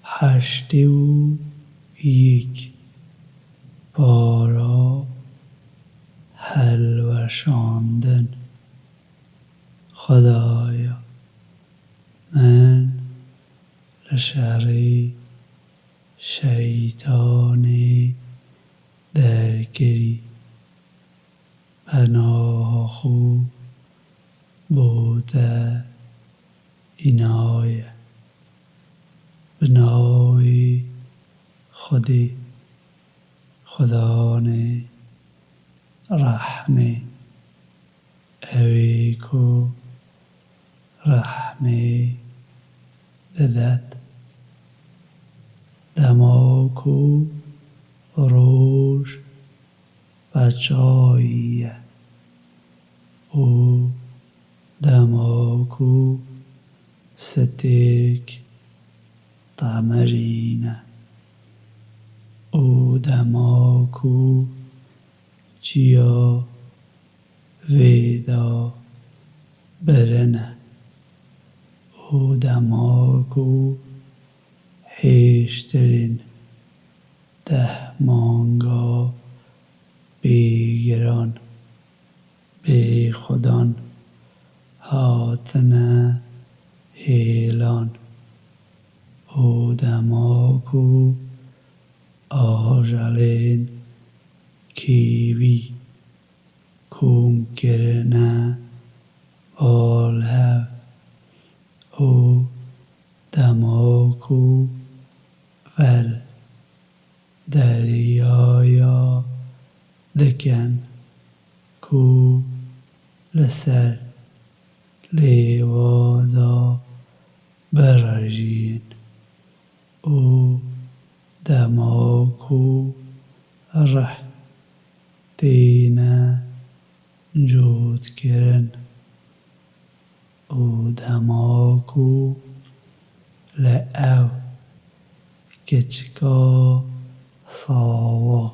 هشتی و یک بارا حلوشاندن. خدایا من لشر شیطان درگیری پناه خو بوده اینایه بنای خودی خدانه رحمه اویکو رحمه ددد دماکو روش بچاییه او دماکو سترک تمرینه او دماکو چیا ویدا برنه او دماکو هیشترین دهمانگا بیگران بی خودان هاتنه هیلان او دماکو آجالین کیوی کنکرنه آله او دماکو ول دریایا دکن کو لسر لیوادا برژین او دماکو ره دینه جود کرن او دماکو لعو کچکا ساوا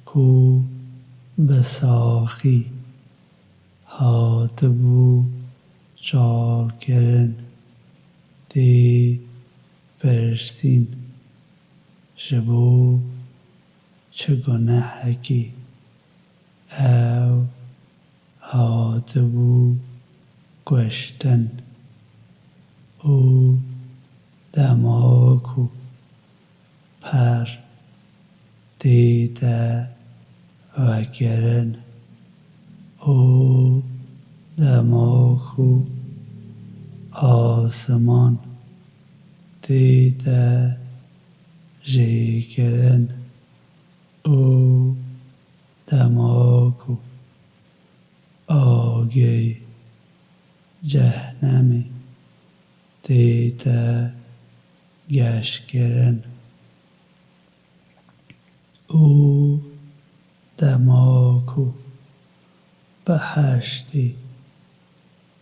کو بساخی هاتبو چاکرن دی پرسین شبو چگونه حکی او هاتبو گوشتن او دماکو پر دیده وکرن او دماکو آسمان دیده جیکرن او دماکو آگی جهنمی دیده گشکرن او دماکو بهشتی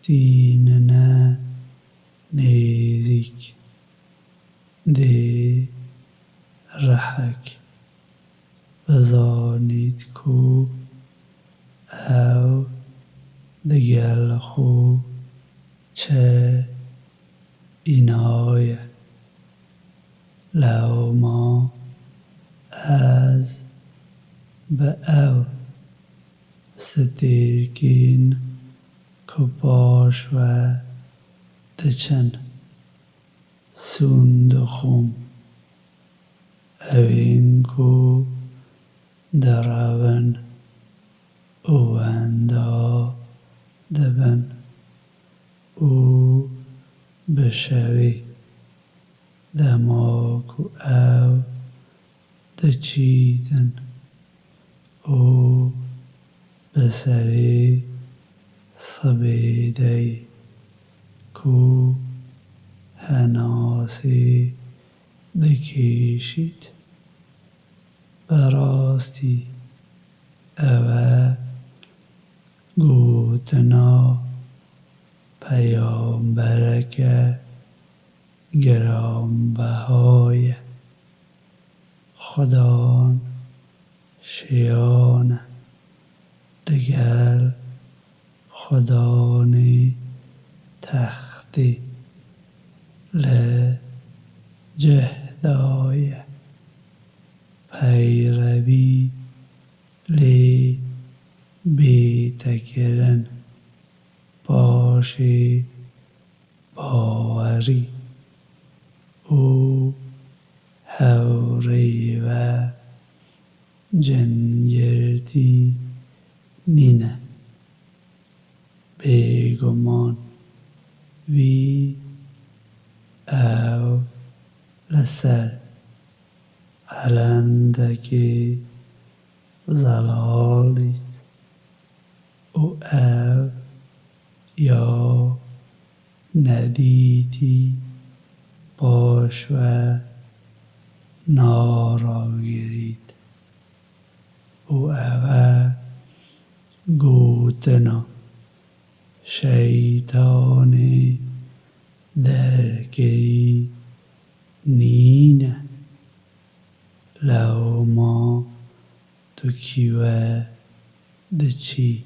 دیننه نیزیک دی رحک بزانید کو او دگل خو چه اینایه لو ما از به او سترکین کپاش و دچن سوندخم اوینکو درون اواندا دبن او بشوی دماکو او دچیدن او بسری صبیدی کو هناسی دکیشید براستی او گوتنا پیامبرک گرانبهای خدان شیان دگر خدانی تختی ل جهدای پیروی لی بیتکرن باشی باوری او هوری و جنگردی نینه بیگمان وی او لسر علندکی زلالیت او یا ندیدی باش و ناراگرید او گوتنا شیطانی درگری نینه لو ما تو کیوه دچی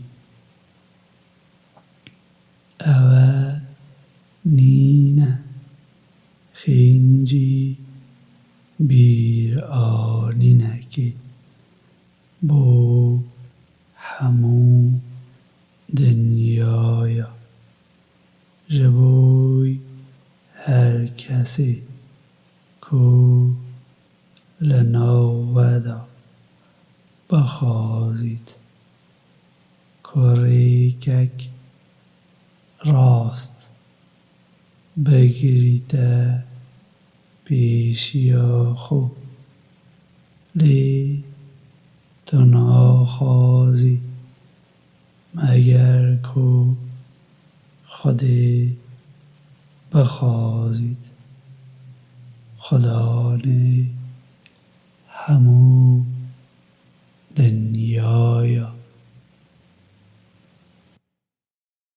نینه خینجی بیر آنینکی بو همو دنیایا جبوی هر کسی کو لنودا بخوازید کوریکک راست بگیریده پیشیا خو لی تو ناخوازی مگر کو خودی بخوازید خدا نی همو